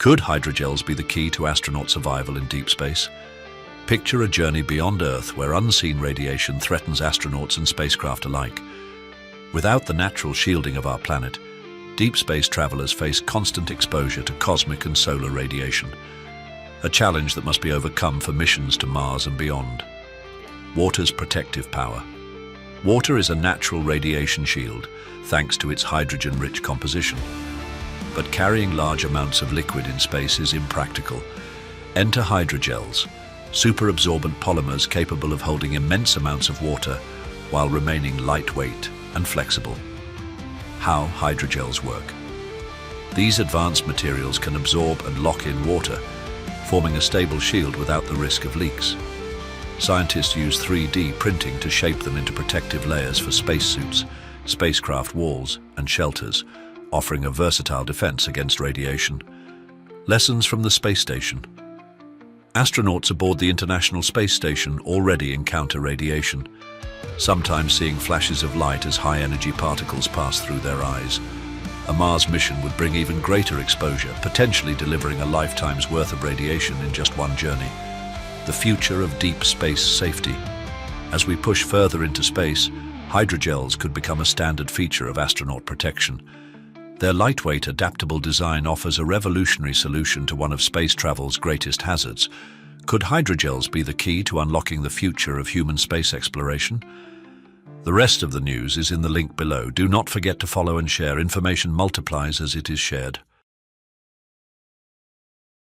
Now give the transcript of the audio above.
Could hydrogels be the key to astronaut survival in deep space? Picture a journey beyond Earth where unseen radiation threatens astronauts and spacecraft alike. Without the natural shielding of our planet, deep space travelers face constant exposure to cosmic and solar radiation, a challenge that must be overcome for missions to Mars and beyond. Water's protective power. Water is a natural radiation shield, thanks to its hydrogen-rich composition. But carrying large amounts of liquid in space is impractical. Enter hydrogels, superabsorbent polymers capable of holding immense amounts of water while remaining lightweight and flexible. How hydrogels work. These advanced materials can absorb and lock in water, forming a stable shield without the risk of leaks. Scientists use 3D printing to shape them into protective layers for spacesuits, spacecraft walls, and shelters, offering a versatile defense against radiation. Lessons from the space station. Astronauts aboard the International Space Station already encounter radiation, sometimes seeing flashes of light as high-energy particles pass through their eyes. A Mars mission would bring even greater exposure, potentially delivering a lifetime's worth of radiation in just one journey. The future of deep space safety. As we push further into space, hydrogels could become a standard feature of astronaut protection. Their lightweight, adaptable design offers a revolutionary solution to one of space travel's greatest hazards. Could hydrogels be the key to unlocking the future of human space exploration? The rest of the news is in the link below. Do not forget to follow and share. Information multiplies as it is shared.